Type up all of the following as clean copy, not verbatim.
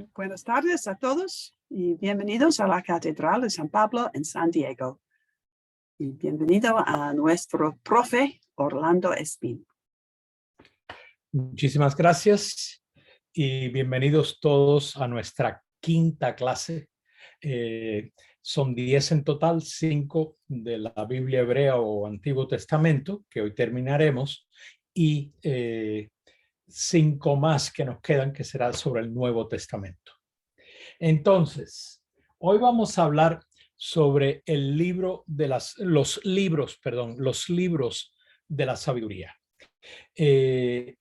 Buenas tardes a todos y bienvenidos a la Catedral de San Pablo en San Diego. Y bienvenido a nuestro profe Orlando Espín. Muchísimas gracias y bienvenidos todos a nuestra quinta clase. Son 10 en total, 5 de la Biblia hebrea o Antiguo Testamento, que hoy terminaremos, y 5 más que nos quedan, que será sobre el Nuevo Testamento. Entonces, hoy vamos a hablar sobre el libro de los libros de la sabiduría. Si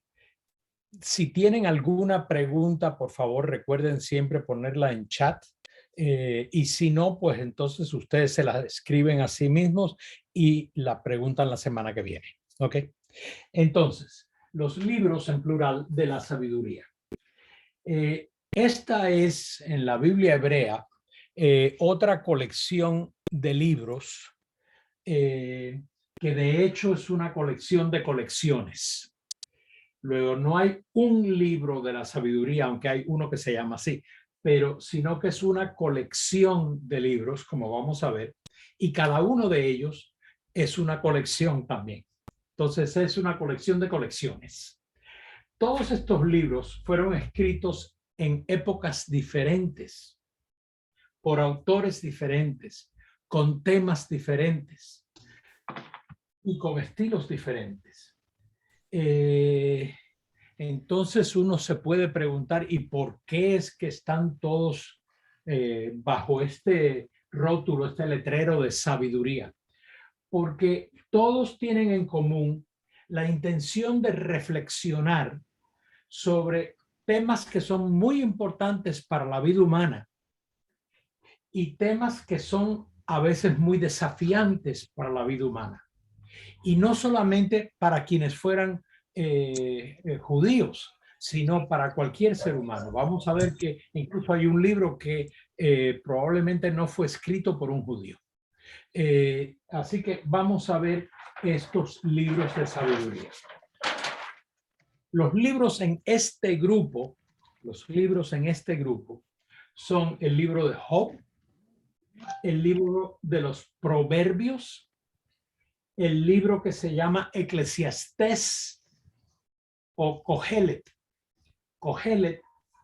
tienen alguna pregunta, por favor, recuerden siempre ponerla en chat. Y si no, pues entonces ustedes se la escriben a sí mismos y la preguntan la semana que viene. ¿Ok? Entonces, los libros en plural de la sabiduría. Esta es en la Biblia hebrea otra colección de libros que de hecho es una colección de colecciones. Luego, no hay un libro de la sabiduría, aunque hay uno que se llama así, pero sino que es una colección de libros, como vamos a ver, y cada uno de ellos es una colección también. Entonces, es una colección de colecciones. Todos estos libros fueron escritos en épocas diferentes, por autores diferentes, con temas diferentes y con estilos diferentes. Entonces uno se puede preguntar, ¿y por qué es que están todos bajo este rótulo, este letrero de sabiduría? Porque todos tienen en común la intención de reflexionar sobre temas que son muy importantes para la vida humana y temas que son a veces muy desafiantes para la vida humana. Y no solamente para quienes fueran judíos, sino para cualquier ser humano. Vamos a ver que incluso hay un libro que probablemente no fue escrito por un judío. Así que vamos a ver estos libros de sabiduría. Los libros en este grupo, son el libro de Job, el libro de los Proverbios, el libro que se llama Eclesiastés o Kohelet. Kohelet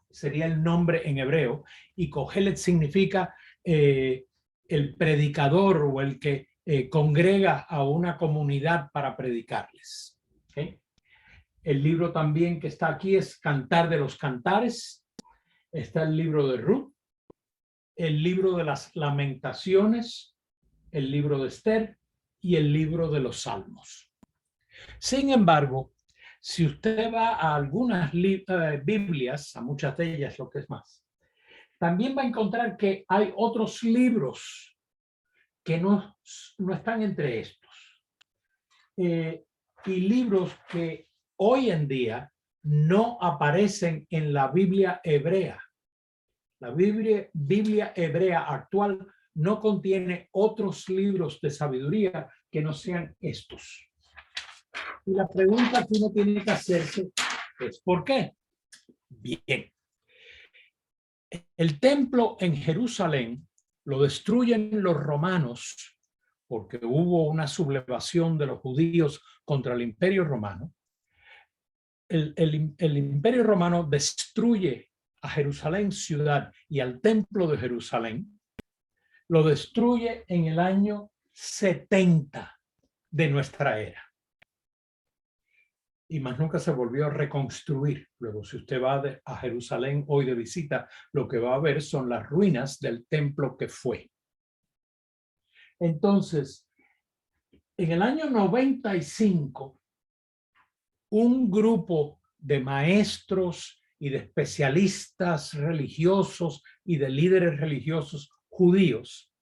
sería el nombre en hebreo y Kohelet significa el predicador o el que congrega a una comunidad para predicarles. ¿Okay? El libro también que está aquí es Cantar de los Cantares. Está el libro de Ruth, el libro de las Lamentaciones, el libro de Esther y el libro de los Salmos. Sin embargo, si usted va a algunas Biblias, a muchas de ellas, lo que es más, también va a encontrar que hay otros libros que no están entre estos. Y libros que hoy en día no aparecen en la Biblia hebrea. La Biblia hebrea actual no contiene otros libros de sabiduría que no sean estos. Y la pregunta que uno tiene que hacerse es ¿por qué? Bien. El templo en Jerusalén lo destruyen los romanos porque hubo una sublevación de los judíos contra el Imperio Romano. El Imperio Romano destruye a Jerusalén ciudad y al templo de Jerusalén. Lo destruye en el año 70 de nuestra era. Y más nunca se volvió a reconstruir. Luego, si usted va a Jerusalén hoy de visita, lo que va a ver son las ruinas del templo que fue. Entonces, en el año 95, un grupo de maestros y de especialistas religiosos y de líderes religiosos judíos,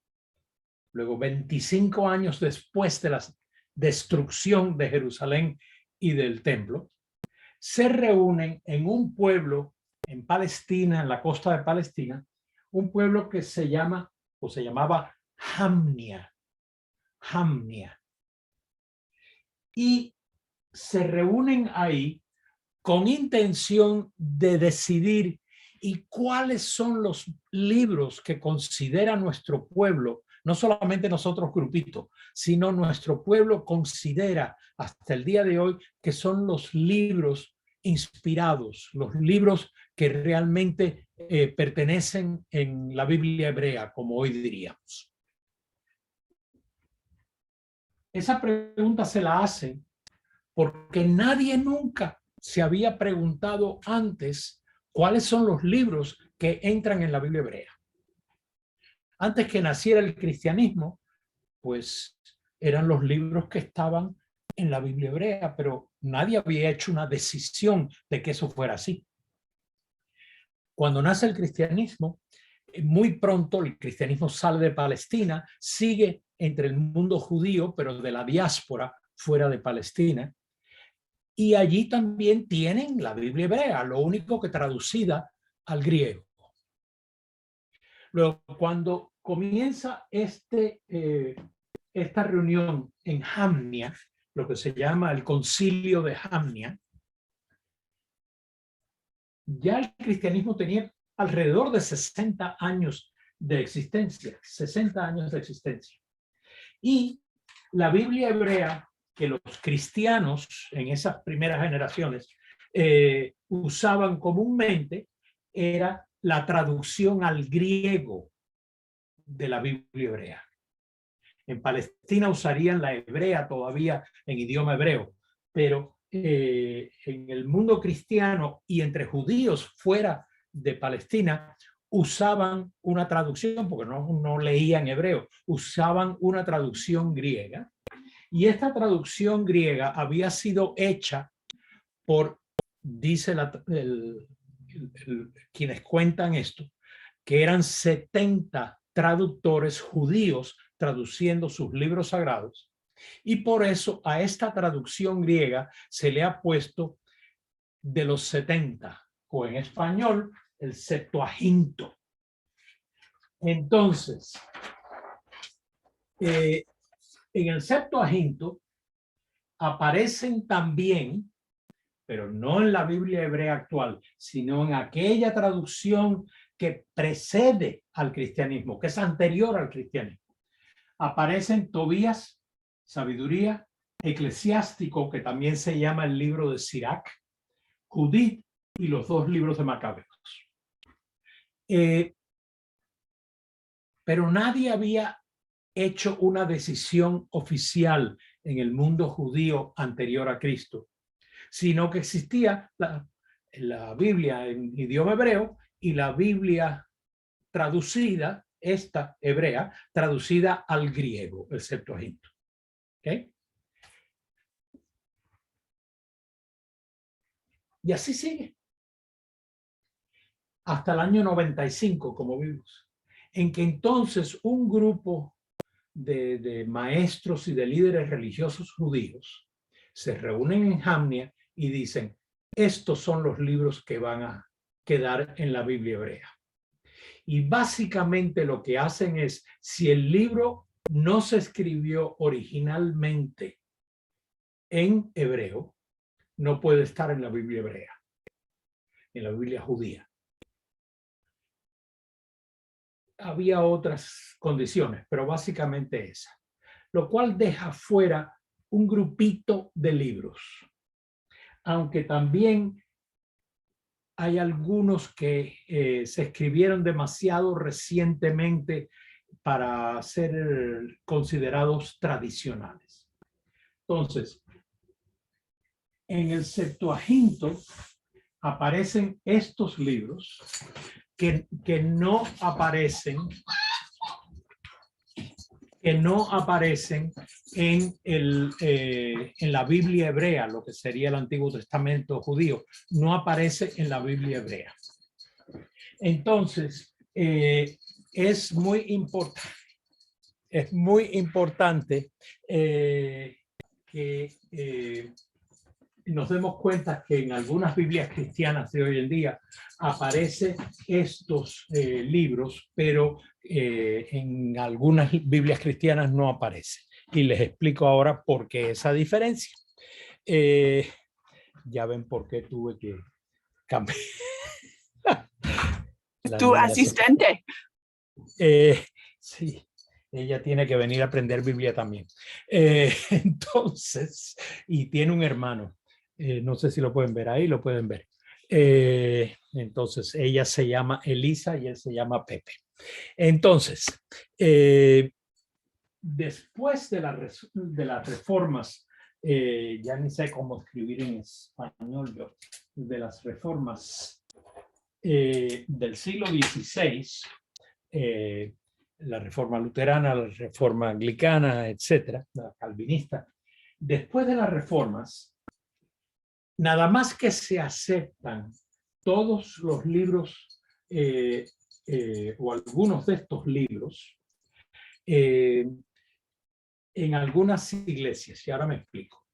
luego 25 años después de la destrucción de Jerusalén y del templo, se reúnen en un pueblo en Palestina, en la costa de Palestina, un pueblo que se llama o se llamaba Jamnia. Y se reúnen ahí con intención de decidir y cuáles son los libros que considera nuestro pueblo, no solamente nosotros grupitos, sino nuestro pueblo considera hasta el día de hoy que son los libros inspirados, los libros que realmente pertenecen en la Biblia hebrea, como hoy diríamos. Esa pregunta se la hacen porque nadie nunca se había preguntado antes cuáles son los libros que entran en la Biblia hebrea. Antes que naciera el cristianismo, pues eran los libros que estaban en la Biblia hebrea, pero nadie había hecho una decisión de que eso fuera así. Cuando nace el cristianismo, muy pronto el cristianismo sale de Palestina, sigue entre el mundo judío, pero de la diáspora fuera de Palestina, y allí también tienen la Biblia hebrea, lo único que traducida al griego. Luego, cuando comienza esta reunión en Jamnia, lo que se llama el concilio de Jamnia, ya el cristianismo tenía alrededor de 60 años de existencia, 60 años de existencia. Y la Biblia hebrea que los cristianos en esas primeras generaciones usaban comúnmente era la traducción al griego de la Biblia hebrea. En Palestina usarían la hebrea todavía en idioma hebreo, pero en el mundo cristiano y entre judíos fuera de Palestina usaban una traducción, porque no leían hebreo, usaban una traducción griega. Y esta traducción griega había sido hecha por, dice quienes cuentan esto, que eran 70 traductores judíos traduciendo sus libros sagrados, y por eso a esta traducción griega se le ha puesto de los 70, o en español el Septuaginto. Entonces, en el Septuaginto aparecen también, pero no en la Biblia hebrea actual, sino en aquella traducción que precede al cristianismo, que es anterior al cristianismo. Aparecen Tobías, Sabiduría, Eclesiástico, que también se llama el libro de Sirac, Judith y los 2 libros de Macabeos. Pero nadie había hecho una decisión oficial en el mundo judío anterior a Cristo, sino que existía la Biblia en idioma hebreo y la Biblia traducida, esta hebrea, traducida al griego, el Septuaginto. ¿Okay? Y así sigue. Hasta el año 95, como vimos, en que entonces un grupo de maestros y de líderes religiosos judíos se reúnen en Jamnia y dicen, estos son los libros que van a quedar en la Biblia hebrea. Y básicamente lo que hacen es, si el libro no se escribió originalmente en hebreo, no puede estar en la Biblia hebrea, en la Biblia judía. Había otras condiciones, pero básicamente esa. Lo cual deja fuera un grupito de libros. Aunque también hay algunos que se escribieron demasiado recientemente para ser considerados tradicionales. Entonces, en el Septuaginto aparecen estos libros que no aparecen en la Biblia hebrea, lo que sería el Antiguo Testamento judío, no aparece en la Biblia hebrea. Entonces, es muy importante que nos demos cuenta que en algunas Biblias cristianas de hoy en día aparecen estos libros, pero en algunas Biblias cristianas no aparece. Y les explico ahora por qué esa diferencia. Ya ven por qué tuve que cambiar. Tu niña asistente. sí, ella tiene que venir a aprender Biblia también. Entonces, y tiene un hermano. No sé si lo pueden ver ahí, lo pueden ver. Entonces, ella se llama Elisa y él se llama Pepe. Entonces, después de las reformas, ya ni sé cómo escribir en español yo, de las reformas del siglo XVI, la reforma luterana, la reforma anglicana, etcétera, la calvinista. Después de las reformas, nada más que se aceptan todos los libros o algunos de estos libros en algunas iglesias, y ahora me explico.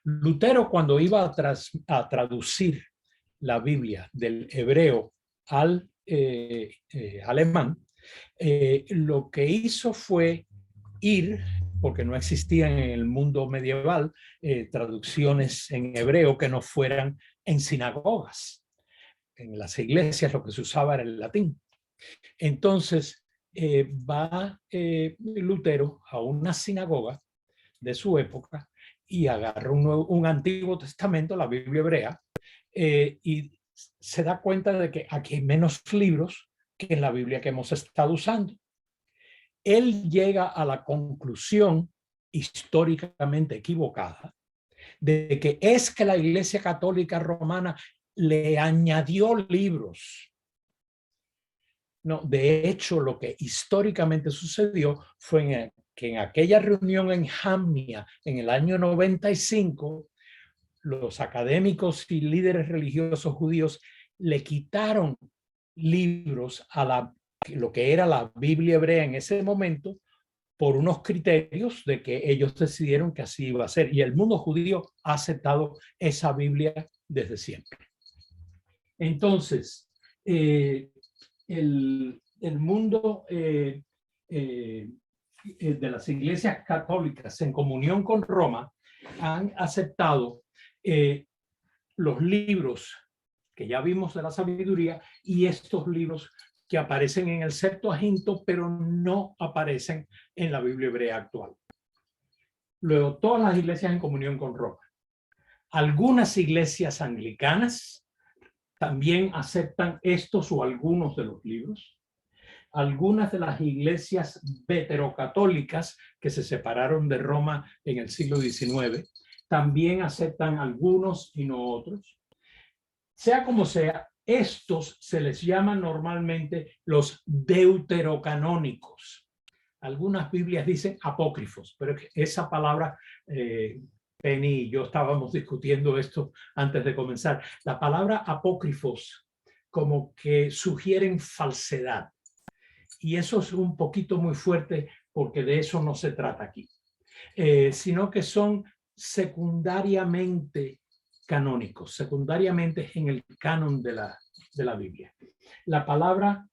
Lutero, cuando iba a traducir la Biblia del hebreo al alemán, lo que hizo fue ir, porque no existían en el mundo medieval traducciones en hebreo que no fueran en sinagogas. En las iglesias lo que se usaba era el latín. Entonces va Lutero a una sinagoga de su época y agarra un Antiguo Testamento, la Biblia hebrea, y se da cuenta de que aquí hay menos libros que en la Biblia que hemos estado usando. Él llega a la conclusión históricamente equivocada de que es que la Iglesia Católica Romana le añadió libros. No, de hecho, lo que históricamente sucedió fue que en aquella reunión en Jamnia, en el año 95, los académicos y líderes religiosos judíos le quitaron libros a lo que era la Biblia hebrea en ese momento por unos criterios de que ellos decidieron que así iba a ser. Y el mundo judío ha aceptado esa Biblia desde siempre. Entonces, el mundo de las iglesias católicas en comunión con Roma han aceptado los libros que ya vimos de la sabiduría y estos libros que aparecen en el Septuaginto, pero no aparecen en la Biblia hebrea actual. Luego, todas las iglesias en comunión con Roma. Algunas iglesias anglicanas también aceptan estos o algunos de los libros. Algunas de las iglesias veterocatólicas que se separaron de Roma en el siglo XIX también aceptan algunos y no otros. Sea como sea, estos se les llama normalmente los deuterocanónicos. Algunas Biblias dicen apócrifos, pero esa palabra, Penny y yo estábamos discutiendo esto antes de comenzar. La palabra apócrifos como que sugieren falsedad. Y eso es un poquito muy fuerte porque de eso no se trata aquí, sino que son secundariamente canónicos, secundariamente en el canon de la Biblia. La palabra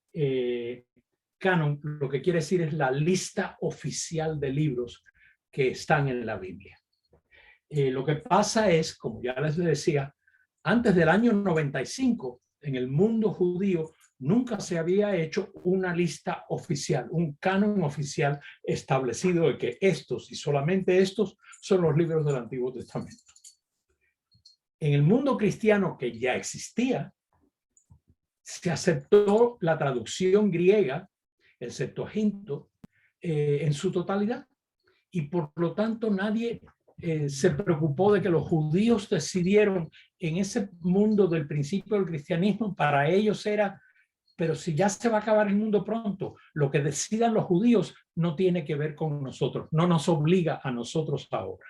canon lo que quiere decir es la lista oficial de libros que están en la Biblia. Lo que pasa es, como ya les decía, antes del año 95, en el mundo judío, nunca se había hecho una lista oficial, un canon oficial establecido de que estos y solamente estos son los libros del Antiguo Testamento. En el mundo cristiano que ya existía, se aceptó la traducción griega, el Septuaginto, en su totalidad. Y por lo tanto nadie se preocupó de que los judíos decidieron en ese mundo del principio del cristianismo, para ellos era, pero si ya se va a acabar el mundo pronto, lo que decidan los judíos no tiene que ver con nosotros, no nos obliga a nosotros ahora.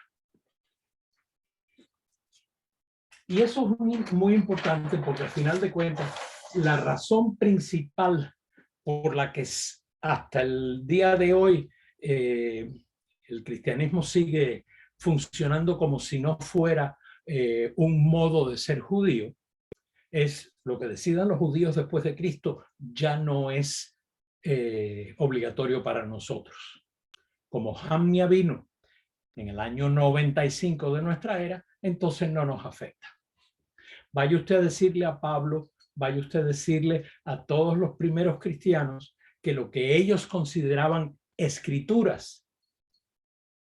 Y eso es muy, muy importante porque al final de cuentas, la razón principal por la que hasta el día de hoy el cristianismo sigue funcionando como si no fuera un modo de ser judío, es lo que decidan los judíos después de Cristo ya no es obligatorio para nosotros. Como Jamnia vino en el año 95 de nuestra era, entonces no nos afecta. Vaya usted a decirle a Pablo vaya usted a decirle a todos los primeros cristianos que lo que ellos consideraban escrituras,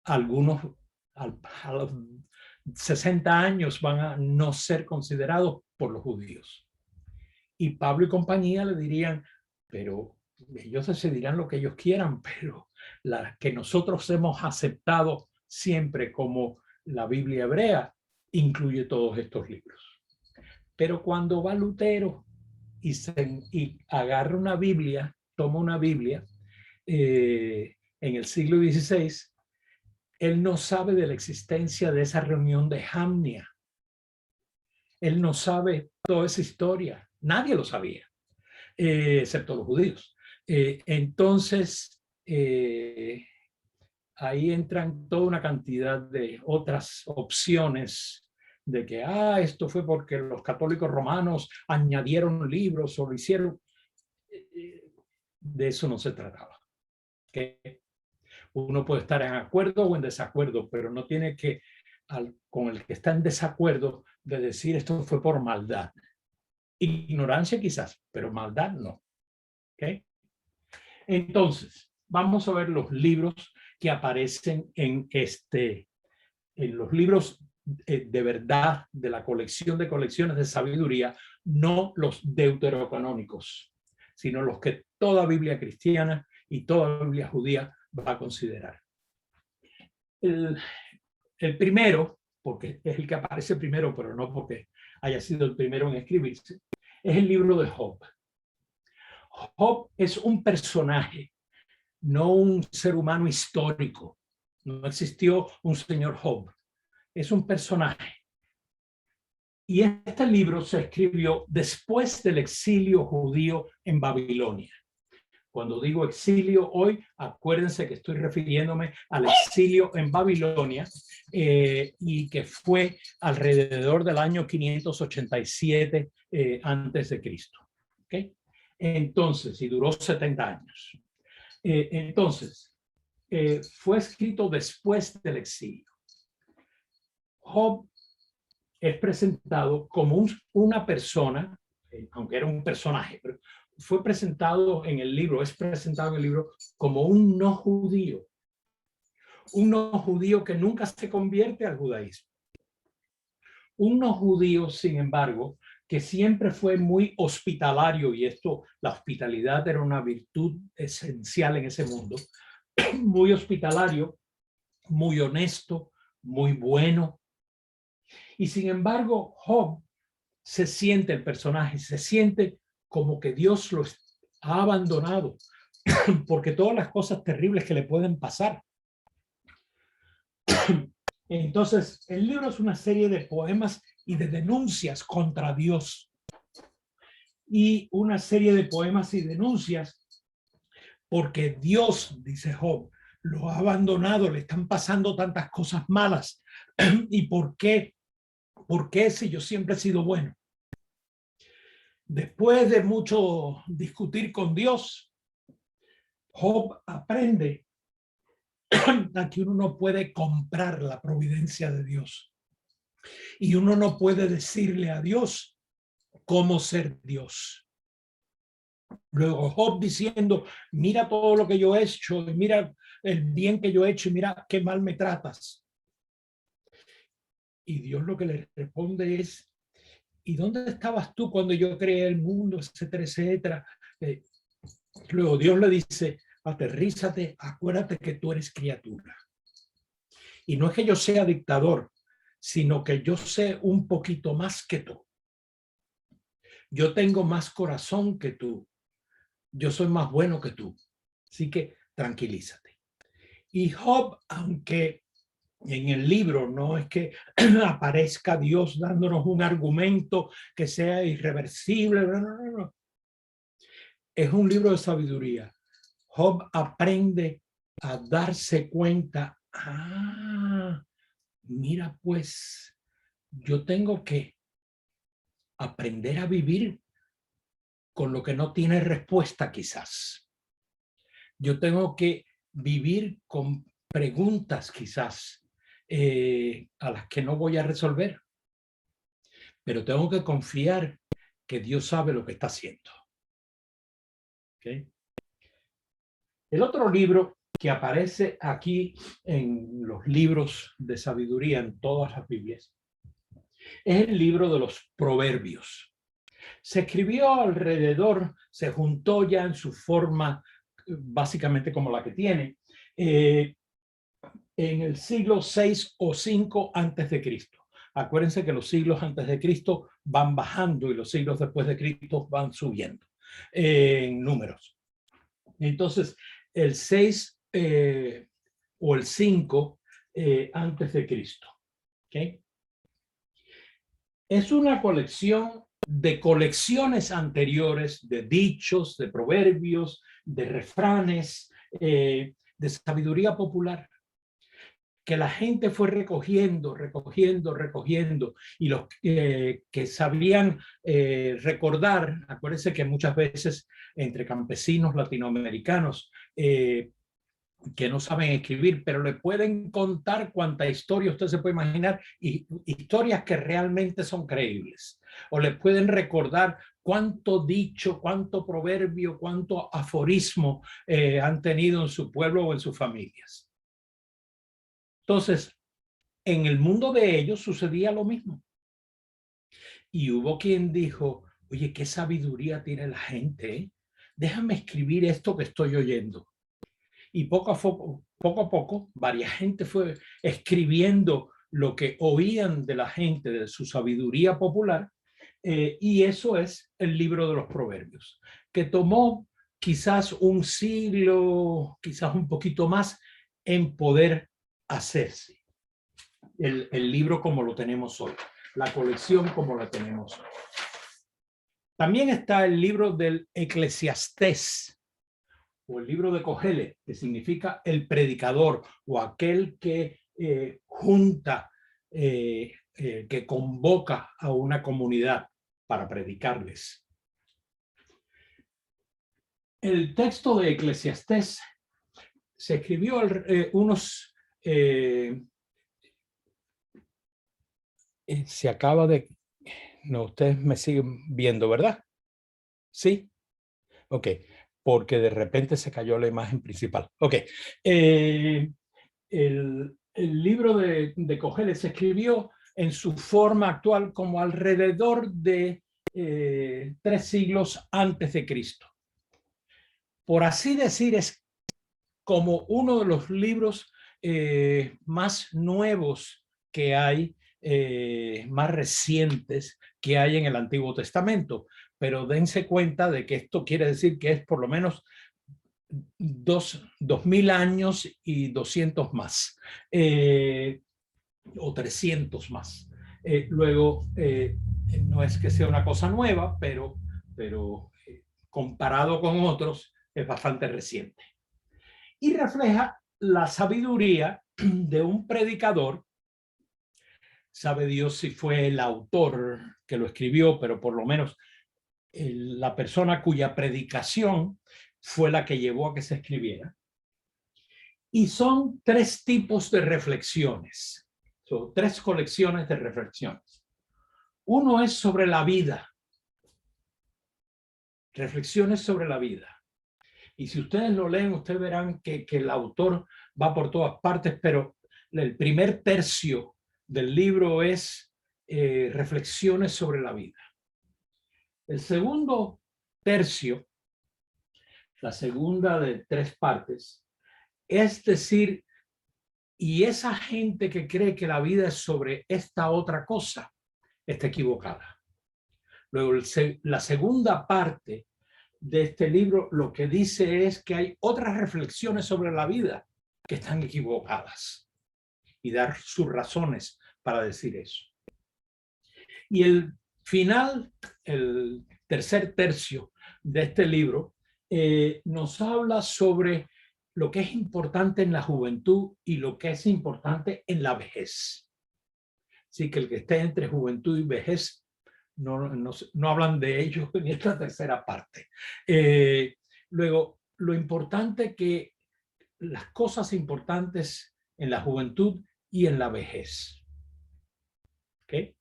algunos a los 60 años van a no ser considerados por los judíos. Y Pablo y compañía le dirían, pero ellos decidirán lo que ellos quieran, pero la que nosotros hemos aceptado siempre como la Biblia hebrea incluye todos estos libros. Pero cuando va Lutero y agarra una Biblia, toma una Biblia en el siglo XVI, él no sabe de la existencia de esa reunión de Jamnia. Él no sabe toda esa historia. Nadie lo sabía, excepto los judíos. Entonces, ahí entran toda una cantidad de otras opciones de que, esto fue porque los católicos romanos añadieron libros o lo hicieron. De eso no se trataba. ¿Okay? Uno puede estar en acuerdo o en desacuerdo, pero no tiene que, con el que está en desacuerdo, de decir esto fue por maldad. Ignorancia quizás, pero maldad no. ¿Okay? Entonces, vamos a ver los libros que aparecen en los libros de verdad de la colección de colecciones de sabiduría, no los deuterocanónicos, sino los que toda Biblia cristiana y toda Biblia judía va a considerar. El primero, porque es el que aparece primero, pero no porque haya sido el primero en escribirse, es el libro de Job. Job es un personaje, no un ser humano histórico. No existió un señor Job. Es un personaje. Y este libro se escribió después del exilio judío en Babilonia. Cuando digo exilio hoy, acuérdense que estoy refiriéndome al exilio en Babilonia y que fue alrededor del año 587 antes de Cristo. ¿Okay? Entonces, y duró 70 años. Entonces, fue escrito después del exilio. Job es presentado como una persona, aunque era un personaje, pero fue presentado en el libro, es presentado en el libro como un no judío. Un no judío que nunca se convierte al judaísmo. Un no judío, sin embargo, que siempre fue muy hospitalario, y la hospitalidad era una virtud esencial en ese mundo, muy hospitalario, muy honesto, muy bueno. Y sin embargo, Job el personaje se siente como que Dios lo ha abandonado porque todas las cosas terribles que le pueden pasar. Entonces, el libro es una serie de poemas y de denuncias contra Dios. Y una serie de poemas y denuncias porque Dios, dice Job, lo ha abandonado, le están pasando tantas cosas malas. ¿Y por qué? ¿Por qué si yo siempre he sido bueno? Después de mucho discutir con Dios, Job aprende a que uno no puede comprar la providencia de Dios. Y uno no puede decirle a Dios cómo ser Dios. Luego Job diciendo, mira todo lo que yo he hecho, y mira el bien que yo he hecho, y mira qué mal me tratas. Y Dios lo que le responde es, ¿y dónde estabas tú cuando yo creé el mundo, etcétera, etcétera? Luego Dios le dice, aterrízate, acuérdate que tú eres criatura. Y no es que yo sea dictador, sino que yo sé un poquito más que tú. Yo tengo más corazón que tú. Yo soy más bueno que tú. Así que tranquilízate. Y Job, aunque en el libro no es que aparezca Dios dándonos un argumento que sea irreversible, no. Es un libro de sabiduría. Job aprende a darse cuenta, mira pues, yo tengo que aprender a vivir con lo que no tiene respuesta quizás. Yo tengo que vivir con preguntas quizás a las que no voy a resolver. Pero tengo que confiar que Dios sabe lo que está haciendo. ¿Okay? El otro libro que aparece aquí en los libros de sabiduría en todas las Biblias es el libro de los Proverbios. Se escribió alrededor, se juntó ya en su forma básicamente como la que tiene, en el siglo 6 o 5 antes de Cristo. Acuérdense que los siglos antes de Cristo van bajando y los siglos después de Cristo van subiendo en números. Entonces, el 6 o el 5 antes de Cristo. ¿Okay? Es una colección de colecciones anteriores, de dichos, de proverbios, de refranes, de sabiduría popular, que la gente fue recogiendo, y los que sabían recordar, acuérdense que muchas veces entre campesinos latinoamericanos que no saben escribir, pero le pueden contar cuánta historia usted se puede imaginar, y historias que realmente son creíbles, o le pueden recordar cuánto dicho, cuánto proverbio, cuánto aforismo han tenido en su pueblo o en sus familias. Entonces, en el mundo de ellos sucedía lo mismo. Y hubo quien dijo, oye, qué sabiduría tiene la gente, ¿eh? Déjame escribir esto que estoy oyendo. Y poco a poco, varias gente fue escribiendo lo que oían de la gente, de su sabiduría popular, y eso es el libro de los Proverbios, que tomó quizás un siglo, quizás un poquito más, en poder hacerse. El libro como lo tenemos hoy, la colección como la tenemos hoy. También está el libro del Eclesiastés, o el libro de Cogelet, que significa el predicador, o aquel que junta, que convoca a una comunidad para predicarles. El texto de Eclesiastés se escribió unos... se acaba de... No, ustedes me siguen viendo, ¿verdad? ¿Sí? Ok, porque de repente se cayó la imagen principal. Ok, el libro de Cogelet se escribió en su forma actual como alrededor de 3 siglos antes de Cristo. Por así decir, es como uno de los libros más nuevos que hay, más recientes que hay en el Antiguo Testamento. Pero dense cuenta de que esto quiere decir que es por lo menos 2000 años y 200 más, o 300 más. Luego, no es que sea una cosa nueva, pero comparado con otros, es bastante reciente. Y refleja la sabiduría de un predicador. Sabe Dios si fue el autor que lo escribió, pero por lo menos la persona cuya predicación fue la que llevó a que se escribiera. Y son 3 tipos de reflexiones, son 3 colecciones de reflexiones. Uno es sobre la vida, reflexiones sobre la vida. Y si ustedes lo leen, ustedes verán que el autor va por todas partes, pero el primer tercio del libro es reflexiones sobre la vida. El segundo tercio, la segunda de 3 partes, es decir, y esa gente que cree que la vida es sobre esta otra cosa, está equivocada. Luego, la segunda parte de este libro lo que dice es que hay otras reflexiones sobre la vida que están equivocadas, y dar sus razones para decir eso. Y el final, el tercer tercio de este libro, nos habla sobre lo que es importante en la juventud y lo que es importante en la vejez. Así que el que esté entre juventud y vejez, no hablan de ellos en esta tercera parte. Luego, lo importante que las cosas importantes en la juventud y en la vejez. ¿Okay?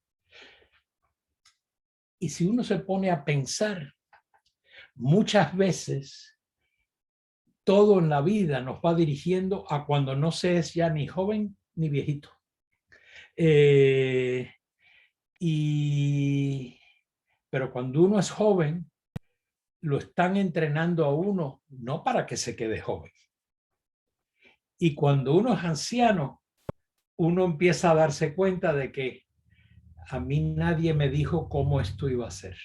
Y si uno se pone a pensar, muchas veces todo en la vida nos va dirigiendo a cuando no se es ya ni joven ni viejito. Pero cuando uno es joven, lo están entrenando a uno no para que se quede joven. Y cuando uno es anciano, uno empieza a darse cuenta de que a mí nadie me dijo cómo esto iba a ser.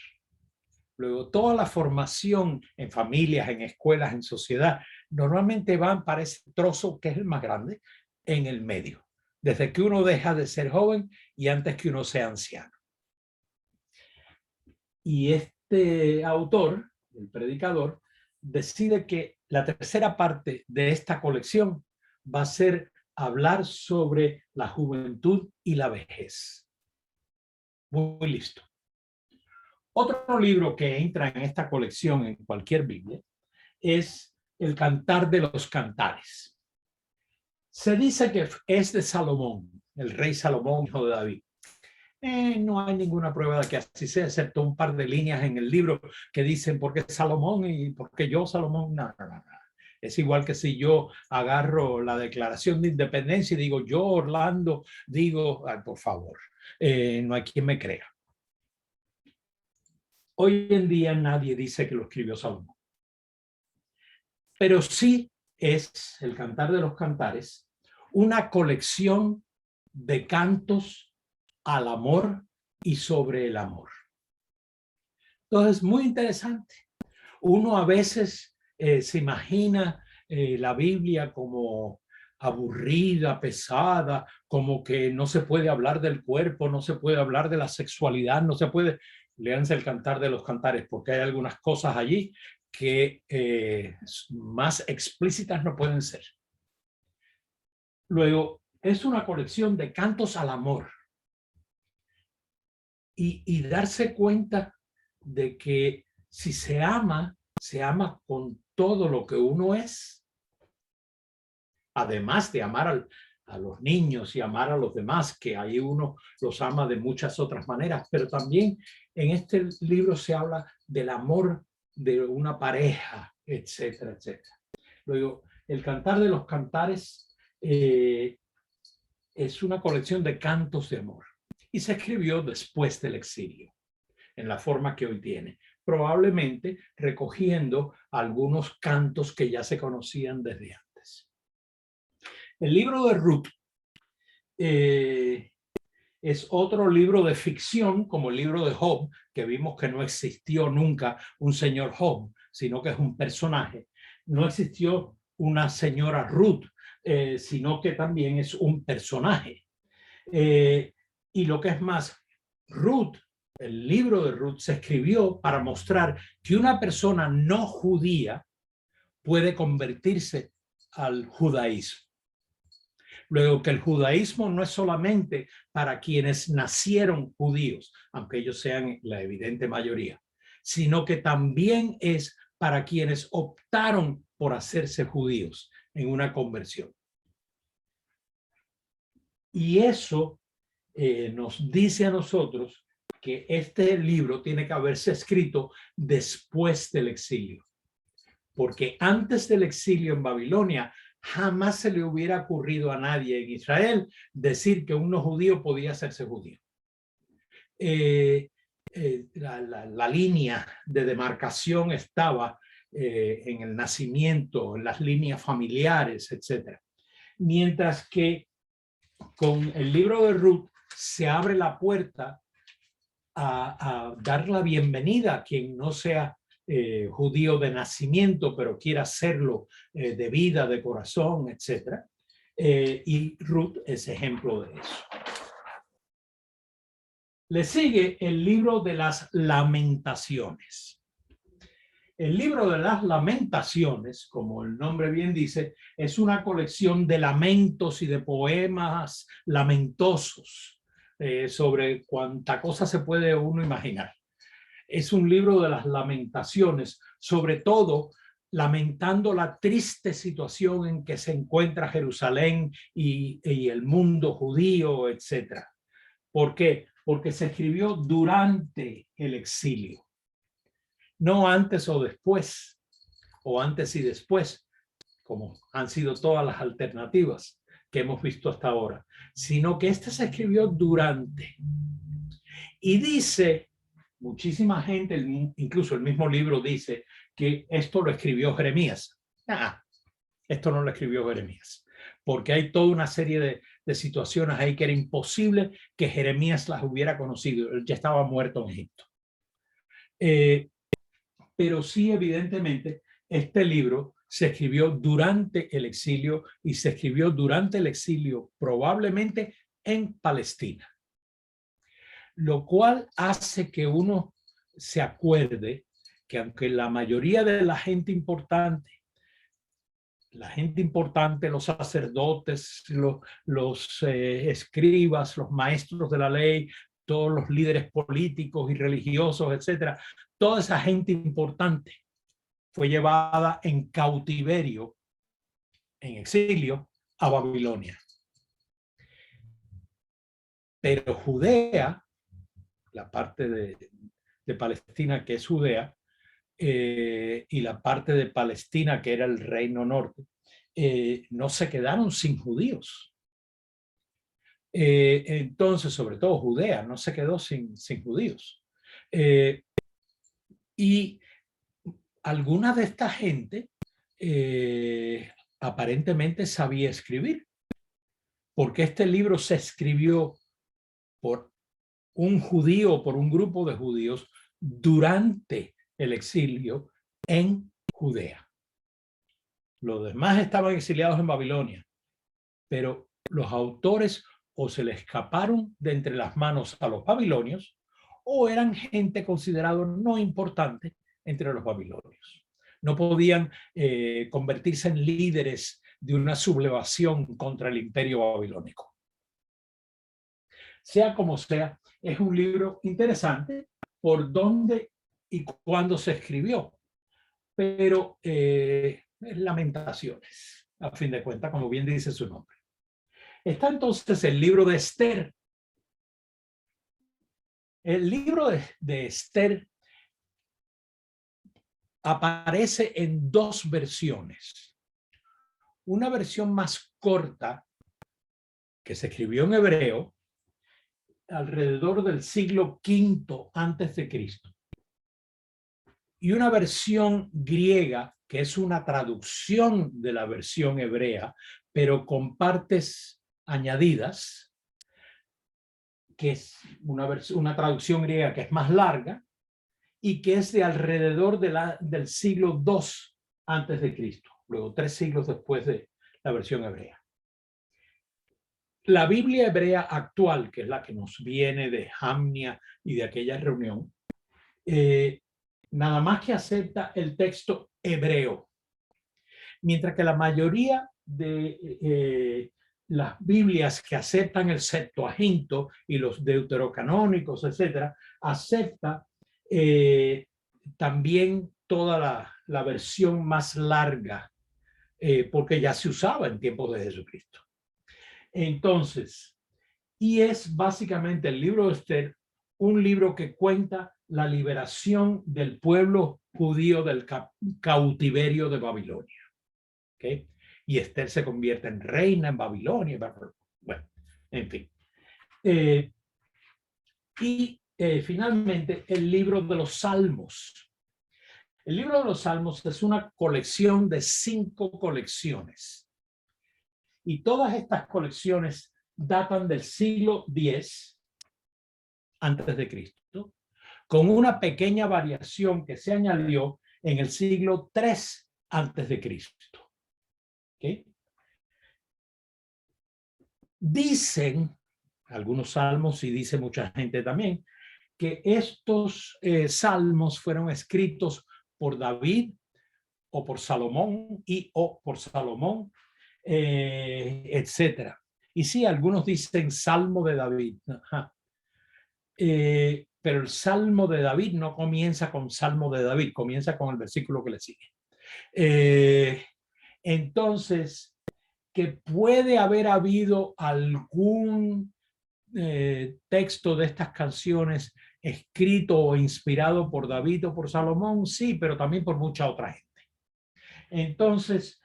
Luego, toda la formación en familias, en escuelas, en sociedad, normalmente van para ese trozo que es el más grande, en el medio, desde que uno deja de ser joven y antes que uno sea anciano. Y este autor, el predicador, decide que la tercera parte de esta colección va a ser hablar sobre la juventud y la vejez. Muy listo. Otro libro que entra en esta colección en cualquier Biblia es El Cantar de los Cantares. Se dice que es de Salomón, el rey Salomón, hijo de David. No hay ninguna prueba de que así sea, excepto un par de líneas en el libro que dicen por qué Salomón y por qué yo Salomón. No. Es igual que si yo agarro la Declaración de Independencia y digo yo Orlando, digo, ay, por favor, no hay quien me crea. Hoy en día nadie dice que lo escribió Salomón. Pero sí es el Cantar de los Cantares, una colección de cantos al amor y sobre el amor. Entonces, muy interesante. Uno a veces se imagina la Biblia como aburrida, pesada, como que no se puede hablar del cuerpo, no se puede hablar de la sexualidad, no se puede. Léanse el Cantar de los Cantares, porque hay algunas cosas allí que más explícitas no pueden ser. Luego, es una colección de cantos al amor. Y darse cuenta de que si se ama con todo lo que uno es, además de amar a los niños y amar a los demás, que ahí uno los ama de muchas otras maneras, pero también en este libro se habla del amor de una pareja, etcétera, etcétera. Luego, el Cantar de los Cantares es una colección de cantos de amor y se escribió después del exilio, en la forma que hoy tiene, probablemente recogiendo algunos cantos que ya se conocían desde antes. El libro de Ruth es otro libro de ficción, como el libro de Job, que vimos que no existió nunca un señor Job, sino que es un personaje. No existió una señora Ruth, sino que también es un personaje. Y lo que es más, Ruth, el libro de Ruth se escribió para mostrar que una persona no judía puede convertirse al judaísmo. Luego, que el judaísmo no es solamente para quienes nacieron judíos, aunque ellos sean la evidente mayoría, sino que también es para quienes optaron por hacerse judíos en una conversión. Y eso nos dice a nosotros que este libro tiene que haberse escrito después del exilio, porque antes del exilio en Babilonia jamás se le hubiera ocurrido a nadie en Israel decir que un no judío podía hacerse judío. La línea de demarcación estaba en el nacimiento, en las líneas familiares, etc. Mientras que con el libro de Ruth se abre la puerta a dar la bienvenida a quien no sea judío de nacimiento, pero quiera serlo de vida, de corazón, etc. Y Ruth es ejemplo de eso. Le sigue el libro de las Lamentaciones. El libro de las Lamentaciones, como el nombre bien dice, es una colección de lamentos y de poemas lamentosos sobre cuánta cosa se puede uno imaginar. Es un libro de las lamentaciones, sobre todo lamentando la triste situación en que se encuentra Jerusalén y el mundo judío, etc. ¿Por qué? porque se escribió durante el exilio, no antes o después, o antes y después, como han sido todas las alternativas que hemos visto hasta ahora, sino que este se escribió durante. Y dice, muchísima gente, incluso el mismo libro dice que esto lo escribió Jeremías. Esto no lo escribió Jeremías, porque hay toda una serie de situaciones ahí que era imposible que Jeremías las hubiera conocido. Él ya estaba muerto en Egipto. Pero sí, evidentemente, este libro se escribió durante el exilio y se escribió durante el exilio probablemente en Palestina, lo cual hace que uno se acuerde que aunque la mayoría de la gente importante, los sacerdotes, los escribas, los maestros de la ley, todos los líderes políticos y religiosos, etcétera, toda esa gente importante fue llevada en cautiverio, en exilio, a Babilonia. Pero Judea, la parte de Palestina que es Judea, y la parte de Palestina que era el reino norte, no se quedaron sin judíos. Entonces, sobre todo Judea, no se quedó sin judíos. Y alguna de esta gente aparentemente sabía escribir, porque este libro se escribió por un judío, por un grupo de judíos durante el exilio en Judea. Los demás estaban exiliados en Babilonia, pero los autores o se le escaparon de entre las manos a los babilonios o eran gente considerada no importante entre los babilonios. No podían convertirse en líderes de una sublevación contra el imperio babilónico. Sea como sea, es un libro interesante por dónde y cuándo se escribió, pero Lamentaciones, a fin de cuentas, como bien dice su nombre. Está entonces el libro de Esther. El libro de Esther aparece en dos versiones. Una versión más corta, que se escribió en hebreo, alrededor del siglo V antes de Cristo. Y una versión griega, que es una traducción de la versión hebrea, pero con partes añadidas, que es una traducción griega que es más larga y que es de alrededor del siglo II antes de Cristo, luego 3 siglos después de la versión hebrea. La Biblia hebrea actual, que es la que nos viene de Jamnia y de aquella reunión, nada más que acepta el texto hebreo, mientras que la mayoría de las Biblias que aceptan el Septuaginto y los deuterocanónicos, etcétera, acepta también toda la versión más larga, porque ya se usaba en tiempos de Jesucristo. Entonces, y es básicamente el libro de Esther, un libro que cuenta la liberación del pueblo judío del cautiverio de Babilonia. ¿Okay? Y Esther se convierte en reina en Babilonia. Bueno, en fin. Finalmente, el libro de los Salmos. El libro de los Salmos es una colección de 5 colecciones. Y todas estas colecciones datan del siglo X antes de Cristo, con una pequeña variación que se añadió en el siglo III antes de Cristo. ¿Okay? Dicen algunos salmos, y dice mucha gente también, que estos salmos fueron escritos por David o por Salomón o por Salomón, etcétera. Y sí, algunos dicen Salmo de David. Pero el Salmo de David no comienza con Salmo de David, comienza con el versículo que le sigue. Entonces, que puede haber habido algún texto de estas canciones escrito o inspirado por David o por Salomón? Sí, pero también por mucha otra gente. Entonces,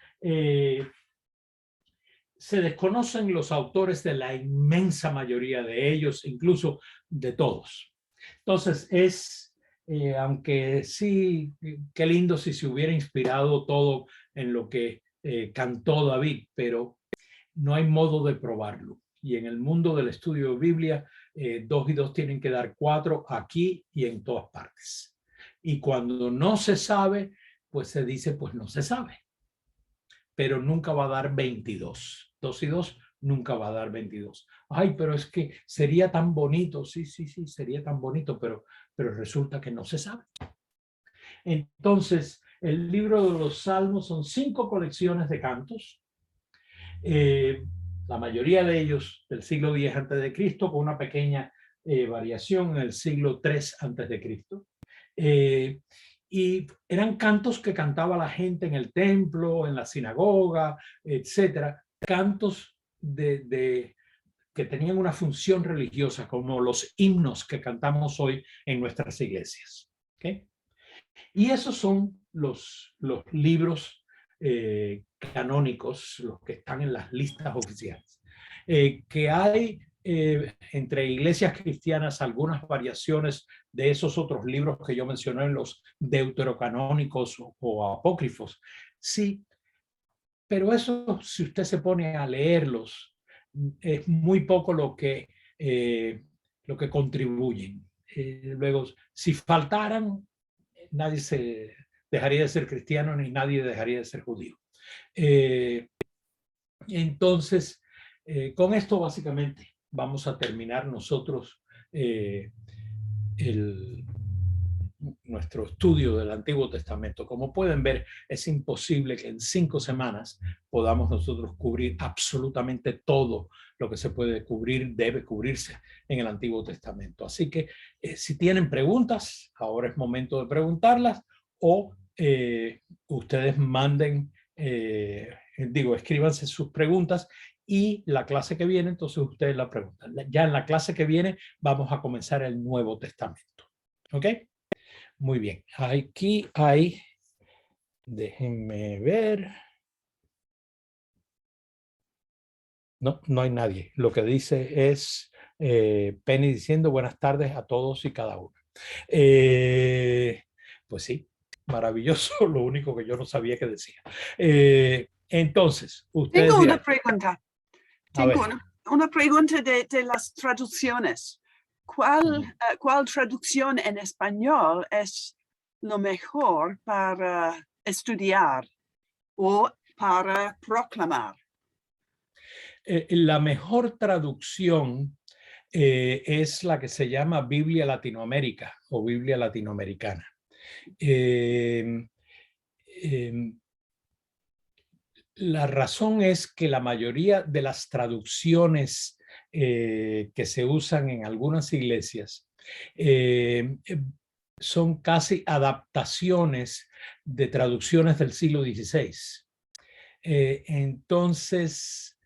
se desconocen los autores de la inmensa mayoría de ellos, incluso de todos. Entonces, aunque sí, qué lindo si se hubiera inspirado todo en lo que cantó David, pero no hay modo de probarlo. Y en el mundo del estudio de Biblia, 2 y 2 tienen que dar 4 aquí y en todas partes. Y cuando no se sabe, pues se dice, pues no se sabe. Pero nunca va a dar 22. 2 y 2 nunca va a dar 22. Ay, pero es que sería tan bonito. Sí, sí, sí, sería tan bonito, pero resulta que no se sabe. Entonces, el libro de los Salmos son 5 colecciones de cantos. La mayoría de ellos del siglo X antes de Cristo, con una pequeña variación en el siglo III antes de Cristo. Y eran cantos que cantaba la gente en el templo, en la sinagoga, etcétera. Cantos que tenían una función religiosa, como los himnos que cantamos hoy en nuestras iglesias. ¿Okay? Y esos son los libros canónicos, los que están en las listas oficiales. Que hay entre iglesias cristianas algunas variaciones de esos otros libros que yo mencioné, los deuterocanónicos o apócrifos. Sí, pero eso, si usted se pone a leerlos, es muy poco lo que contribuyen. Luego, si faltaran, nadie se dejaría de ser cristiano ni nadie dejaría de ser judío. Entonces, con esto básicamente vamos a terminar nosotros nuestro estudio del Antiguo Testamento. Como pueden ver, es imposible que en 5 semanas podamos nosotros cubrir absolutamente todo lo que se puede cubrir, debe cubrirse en el Antiguo Testamento. Así que si tienen preguntas, ahora es momento de preguntarlas, o ustedes manden, escríbanse sus preguntas y la clase que viene, entonces ustedes la preguntan. Ya en la clase que viene vamos a comenzar el Nuevo Testamento. ¿Ok? Muy bien. Aquí hay, déjenme ver. No, no hay nadie. Lo que dice es Penny diciendo buenas tardes a todos y cada uno. Pues sí, maravilloso. Lo único que yo no sabía que decía. Entonces, ustedes Tengo una dirán, pregunta. a ver. Una pregunta de las traducciones. ¿Cuál traducción en español es lo mejor para estudiar o para proclamar? La mejor traducción es la que se llama Biblia Latinoamérica o Biblia Latinoamericana. La razón es que la mayoría de las traducciones que se usan en algunas iglesias son casi adaptaciones de traducciones del siglo XVI. Entonces,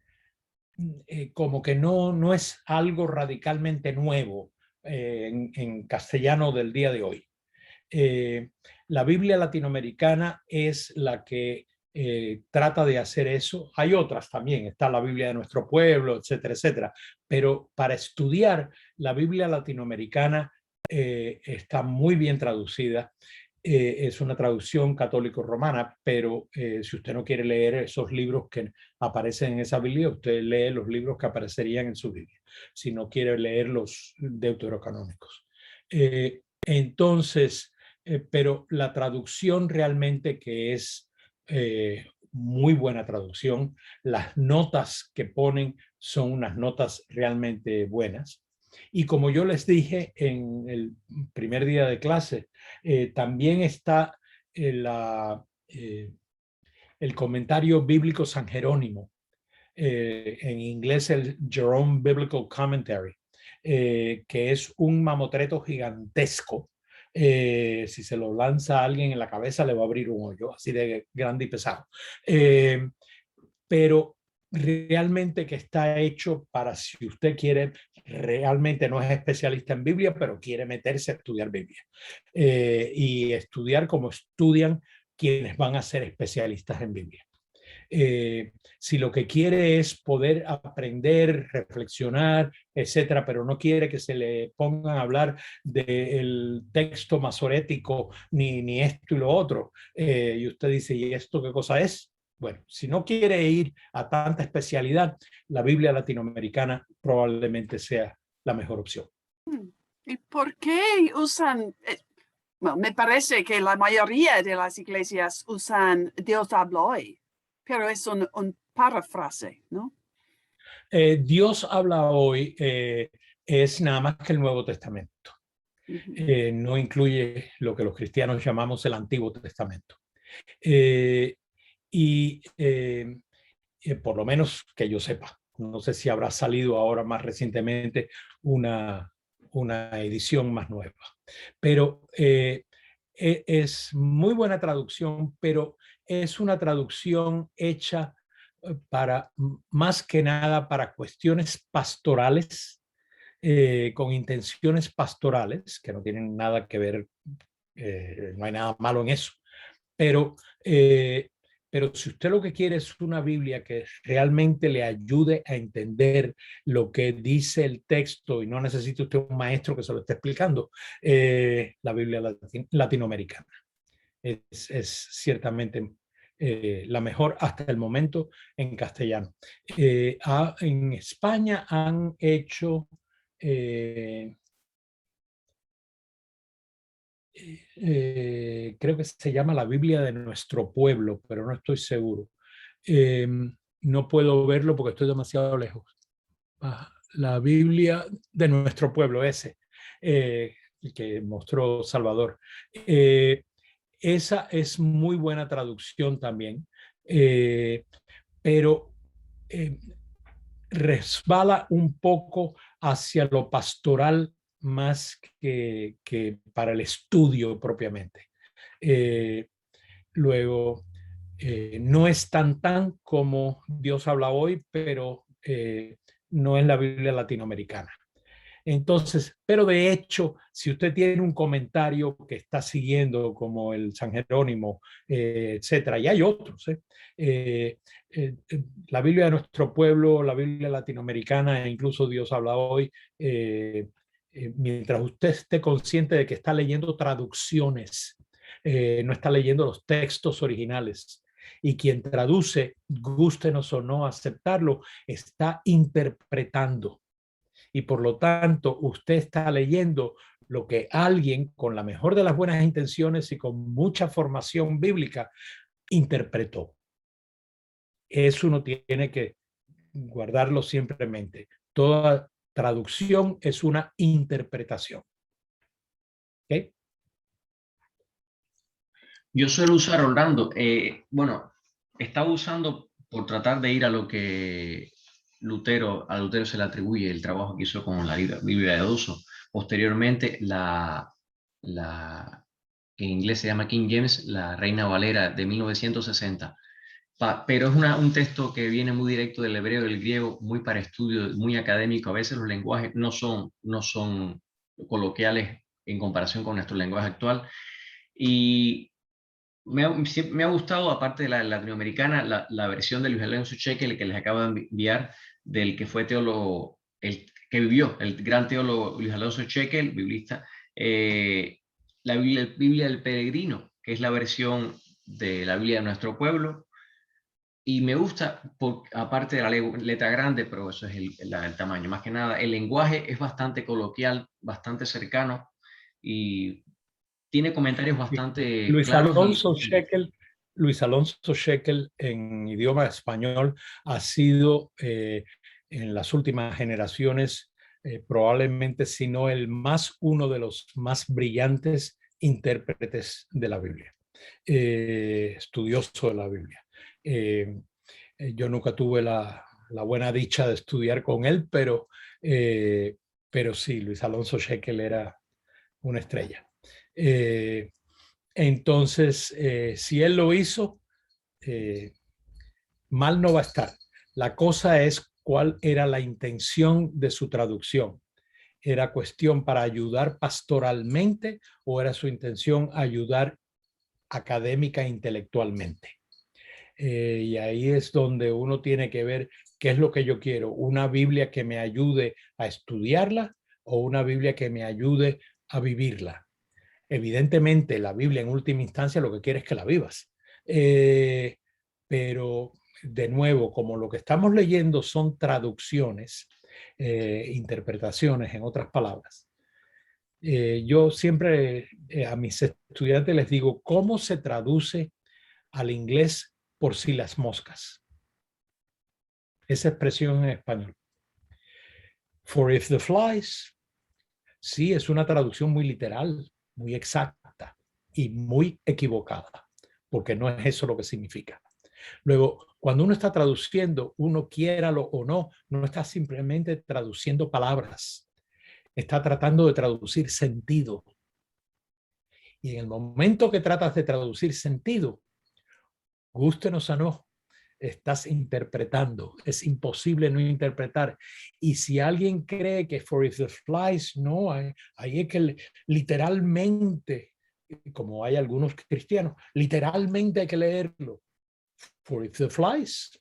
como que no es algo radicalmente nuevo en castellano del día de hoy. La Biblia latinoamericana es la que trata de hacer eso. Hay otras también, está la Biblia de nuestro pueblo, etcétera, etcétera. Pero para estudiar la Biblia latinoamericana está muy bien traducida. Es una traducción católico-romana, pero si usted no quiere leer esos libros que aparecen en esa Biblia, usted lee los libros que aparecerían en su Biblia, si no quiere leer los deuterocanónicos. Entonces, pero la traducción realmente que es muy buena traducción, las notas que ponen son unas notas realmente buenas. Y como yo les dije en el primer día de clase, también está el comentario bíblico San Jerónimo, en inglés el Jerome Biblical Commentary, que es un mamotreto gigantesco. Si se lo lanza a alguien en la cabeza le va a abrir un hoyo, así de grande y pesado. Pero realmente que está hecho para si usted quiere realmente no es especialista en Biblia, pero quiere meterse a estudiar Biblia y estudiar como estudian quienes van a ser especialistas en Biblia. Si lo que quiere es poder aprender, reflexionar, etcétera, pero no quiere que se le pongan a hablar del texto masorético ni esto y lo otro, y usted dice, ¿y esto qué cosa es? Bueno, si no quiere ir a tanta especialidad, la Biblia latinoamericana probablemente sea la mejor opción. ¿Y por qué usan? Bueno, me parece que la mayoría de las iglesias usan Dios habló hoy, pero es un parafrase, ¿no? Dios habla hoy es nada más que el Nuevo Testamento. No incluye lo que los cristianos llamamos el Antiguo Testamento. Por lo menos que yo sepa, no sé si habrá salido ahora más recientemente una edición más nueva, pero es muy buena traducción, pero es una traducción hecha para más que nada para cuestiones pastorales, con intenciones pastorales, que no tienen nada que ver, no hay nada malo en eso, pero si usted lo que quiere es una Biblia que realmente le ayude a entender lo que dice el texto y no necesita usted un maestro que se lo esté explicando, la Biblia latinoamericana es ciertamente la mejor hasta el momento en castellano. En España han hecho creo que se llama la Biblia de nuestro pueblo, pero no estoy seguro. No puedo verlo porque estoy demasiado lejos. La Biblia de nuestro pueblo, ese que mostró Salvador. Esa es muy buena traducción también, pero resbala un poco hacia lo pastoral más que para el estudio propiamente. Luego, no es tan como Dios habla hoy, pero no es la Biblia latinoamericana. Entonces, pero de hecho, si usted tiene un comentario que está siguiendo, como el San Jerónimo, etcétera, y hay otros, la Biblia de nuestro pueblo, la Biblia latinoamericana, e incluso Dios habla hoy, mientras usted esté consciente de que está leyendo traducciones, no está leyendo los textos originales. Y quien traduce, gústenos o no aceptarlo, está interpretando. Y por lo tanto, usted está leyendo lo que alguien con la mejor de las buenas intenciones y con mucha formación bíblica interpretó. Eso uno tiene que guardarlo siempre en mente. Toda traducción es una interpretación. ¿Okay? Yo suelo usar, Orlando, bueno, estaba usando por tratar de ir a lo que a Lutero se le atribuye el trabajo que hizo con la Biblia de uso. Posteriormente, que en inglés se llama King James, la Reina Valera de 1960. Pero es un texto que viene muy directo del hebreo y del griego, muy para estudio, muy académico. A veces los lenguajes no son coloquiales en comparación con nuestro lenguaje actual. Y me ha gustado, aparte de la latinoamericana, la versión de Luis Alonso Shekel que les acabo de enviar, del que fue teólogo, el que vivió, el gran teólogo Luis Alonso Shekel, biblista, la Biblia del Peregrino, que es la versión de la Biblia de nuestro pueblo. Y me gusta, aparte de la letra grande, pero eso es el tamaño. Más que nada, el lenguaje es bastante coloquial, bastante cercano y tiene comentarios bastante Luis claros. Alonso Shekel en idioma español ha sido en las últimas generaciones probablemente, si no uno de los más brillantes intérpretes de la Biblia, estudioso de la Biblia. Yo nunca tuve la buena dicha de estudiar con él, pero sí, Luis Alonso Shekel era una estrella. Entonces, si él lo hizo, mal no va a estar. La cosa es cuál era la intención de su traducción. ¿Era cuestión para ayudar pastoralmente o era su intención ayudar académica e intelectualmente? Y ahí es donde uno tiene que ver qué es lo que yo quiero. Una Biblia que me ayude a estudiarla o una Biblia que me ayude a vivirla. Evidentemente, la Biblia en última instancia lo que quiere es que la vivas. Pero, de nuevo, como lo que estamos leyendo son traducciones, interpretaciones, en otras palabras, yo siempre a mis estudiantes les digo, ¿cómo se traduce al inglés por si las moscas? Esa expresión en español. For if the flies. Sí, es una traducción muy literal, muy exacta y muy equivocada, porque no es eso lo que significa. Luego, cuando uno está traduciendo, uno quiéralo o no, no está simplemente traduciendo palabras, está tratando de traducir sentido. Y en el momento que tratas de traducir sentido, gústenos o no, estás interpretando. Es imposible no interpretar. Y si alguien cree que for if the flies, no, ahí es que literalmente, como hay algunos cristianos, literalmente hay que leerlo. For if the flies.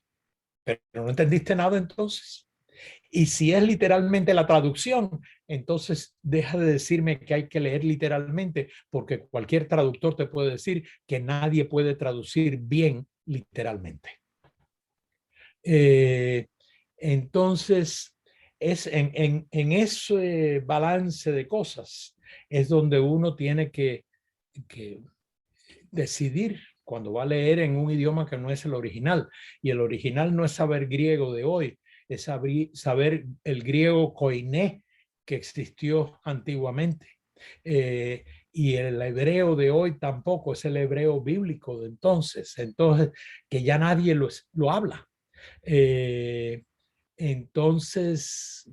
Pero no entendiste nada entonces. Y si es literalmente la traducción, entonces deja de decirme que hay que leer literalmente, porque cualquier traductor te puede decir que nadie puede traducir bien literalmente. Entonces, es en ese balance de cosas es donde uno tiene que decidir cuando va a leer en un idioma que no es el original. Y el original no es saber griego de hoy, es saber el griego koiné que existió antiguamente. Y el hebreo de hoy tampoco es el hebreo bíblico de entonces, que ya nadie lo habla. Entonces,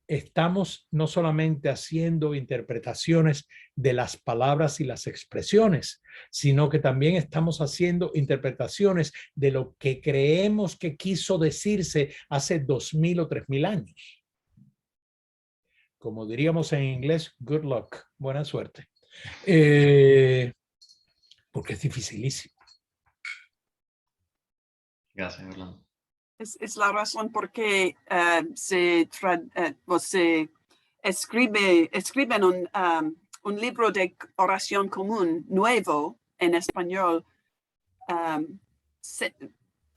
estamos no solamente haciendo interpretaciones de las palabras y las expresiones, sino que también estamos haciendo interpretaciones de lo que creemos que quiso decirse hace 2000 o 3000 años. Como diríamos en inglés, good luck, buena suerte. Porque es dificilísimo. Gracias, Orlando. Es la razón por qué se escriben un libro de oración común nuevo en español,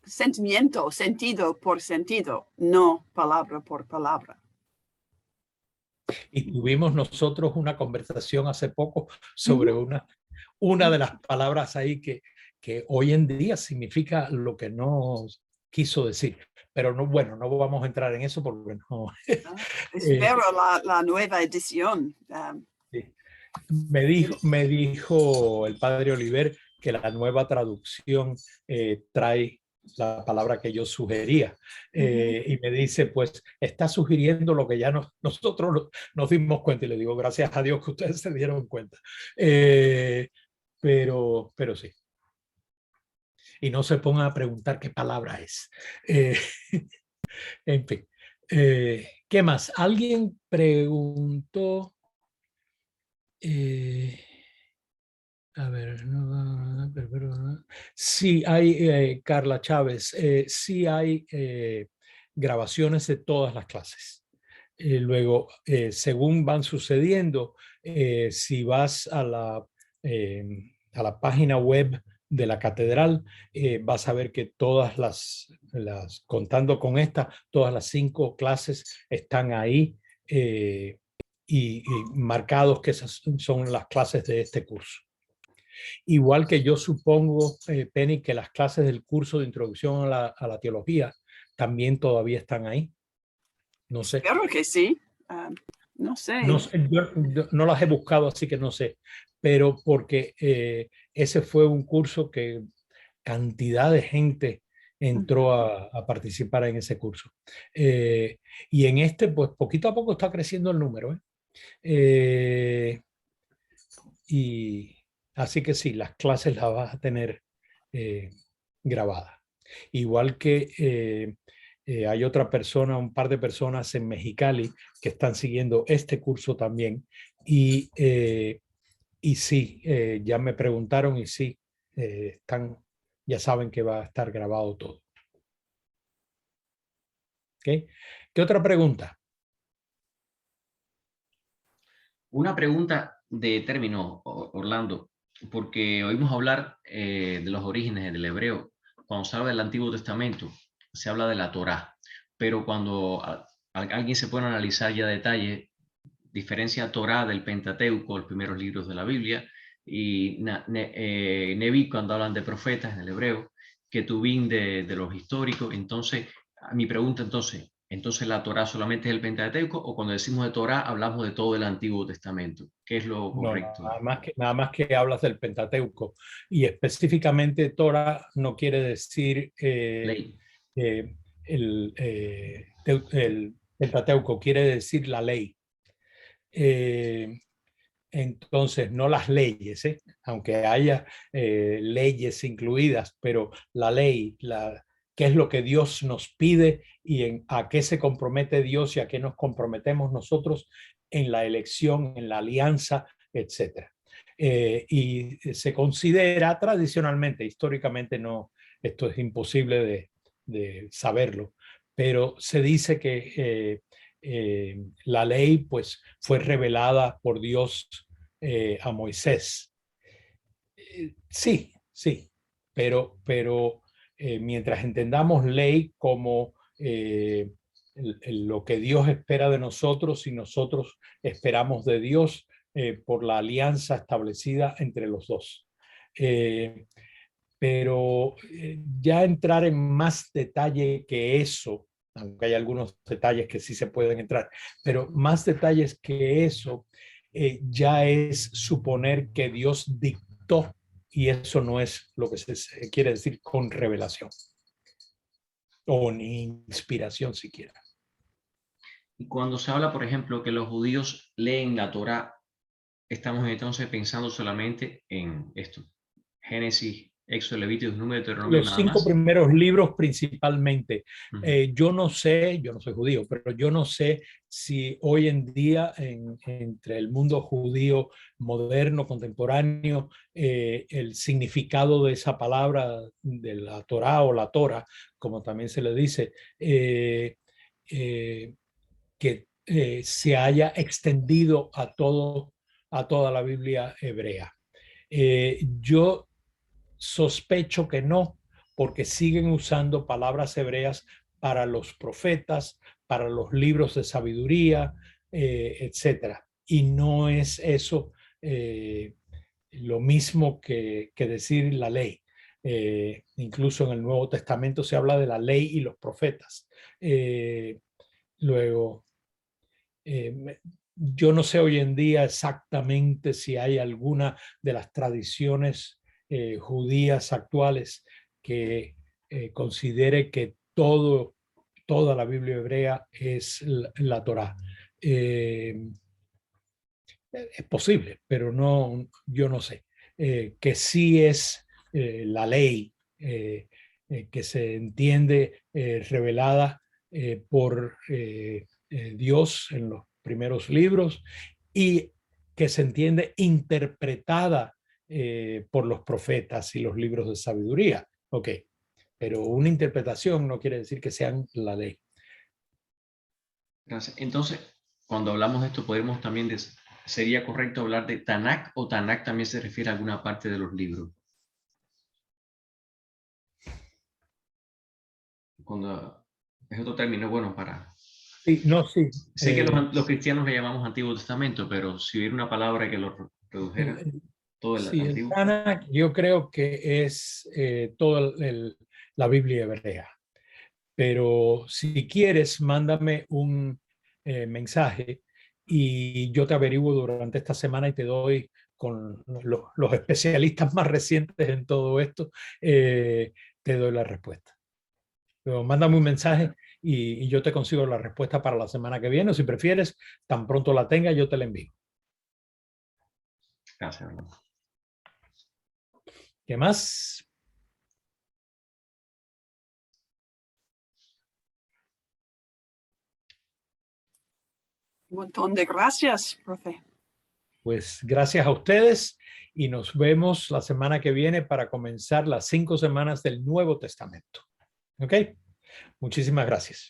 sentido por sentido, no palabra por palabra. Y tuvimos nosotros una conversación hace poco sobre una de las palabras ahí que hoy en día significa lo que no quiso decir. Pero no, bueno, no vamos a entrar en eso porque no. Espero la nueva edición. Sí. Me dijo el padre Oliver que la nueva traducción trae la palabra que yo sugería. Y me dice, pues, está sugiriendo lo que ya nosotros nos dimos cuenta. Y le digo, gracias a Dios que ustedes se dieron cuenta. Pero sí. Y no se pongan a preguntar qué palabra es. En fin. ¿Qué más? Alguien preguntó... a ver, sí hay, Carla Chávez, sí hay grabaciones de todas las clases. Luego, según van sucediendo, si vas a la página web de la catedral, vas a ver que todas contando con esta, todas las 5 clases están ahí y marcados que esas son las clases de este curso. Igual que yo supongo, Penny, que las clases del curso de introducción a la teología también todavía están ahí. No sé. Espero que sí. No sé. No sé, yo no las he buscado, así que no sé. Pero porque ese fue un curso que cantidad de gente entró a participar en ese curso. Y en este, pues poquito a poco está creciendo el número. Y así que sí, las clases las vas a tener grabadas. Igual que Hay otra persona, un par de personas en Mexicali que están siguiendo este curso también. Y sí, ya me preguntaron y sí, ya saben que va a estar grabado todo. ¿Okay? ¿Qué otra pregunta? Una pregunta de término, Orlando, porque oímos hablar de los orígenes del hebreo. Cuando se habla del Antiguo Testamento, se habla de la Torá, pero cuando alguien se pone a analizar ya detalle, diferencia Torá del Pentateuco, los primeros libros de la Biblia, y Neví cuando hablan de profetas en el hebreo, Ketubín de los históricos. Entonces, mi pregunta entonces la Torá solamente es el Pentateuco, o cuando decimos de Torá hablamos de todo el Antiguo Testamento? ¿Qué es lo No, correcto? nada más que hablas del Pentateuco. Y específicamente Torah no quiere decir Ley. el Pentateuco, quiere decir la ley. Entonces, no las leyes, aunque haya leyes incluidas, pero la ley, qué es lo que Dios nos pide y a qué se compromete Dios y a qué nos comprometemos nosotros en la elección, en la alianza, etc. Y se considera tradicionalmente, históricamente no, esto es imposible de saberlo, pero se dice que la ley pues fue revelada por Dios a Moisés. Sí, sí, pero mientras entendamos ley como lo que Dios espera de nosotros y nosotros esperamos de Dios por la alianza establecida entre los dos. Pero ya entrar en más detalle que eso, aunque hay algunos detalles que sí se pueden entrar, pero más detalles que eso ya es suponer que Dios dictó, y eso no es lo que se quiere decir con revelación o ni inspiración siquiera. Y cuando se habla, por ejemplo, que los judíos leen la Torá, estamos entonces pensando solamente en esto: Génesis, Éxodo, Levítico, Número, Deuteronomio, Los nada 5 más. primeros libros principalmente. Uh-huh. Yo no sé, yo no soy judío, pero yo no sé si hoy en día entre el mundo judío moderno, contemporáneo, el significado de esa palabra, de la Torá o la Tora, como también se le dice, que se haya extendido a toda la Biblia hebrea. Yo sospecho que no, porque siguen usando palabras hebreas para los profetas, para los libros de sabiduría, etcétera. Y no es eso lo mismo que decir la ley. Incluso en el Nuevo Testamento se habla de la ley y los profetas. Luego, yo no sé hoy en día exactamente si hay alguna de las tradiciones judías actuales que considere que toda la Biblia hebrea es la Torá. Es posible, pero no, yo no sé. Que sí es la ley que se entiende revelada por Dios en los primeros libros y que se entiende interpretada por los profetas y los libros de sabiduría. Ok, pero una interpretación no quiere decir que sean la ley. Gracias. Entonces, cuando hablamos de esto, podemos también ¿sería correcto hablar de Tanakh, o Tanakh también se refiere a alguna parte de los libros? Cuando es otro término bueno para... Sí, no, sí. Sé que los cristianos le llamamos Antiguo Testamento, pero si hubiera una palabra que lo redujera, todo el Sí, el Antiguo. Tanakh yo creo que es toda la Biblia hebrea. Pero si quieres, mándame un mensaje y yo te averiguo durante esta semana y te doy con los especialistas más recientes en todo esto, te doy la respuesta. Pero mándame un mensaje y yo te consigo la respuesta para la semana que viene. O si prefieres, tan pronto la tenga, yo te la envío. Gracias, hermano. ¿Qué más? Un montón de gracias, profe. Pues gracias a ustedes y nos vemos la semana que viene para comenzar las 5 semanas del Nuevo Testamento. ¿Ok? Muchísimas gracias.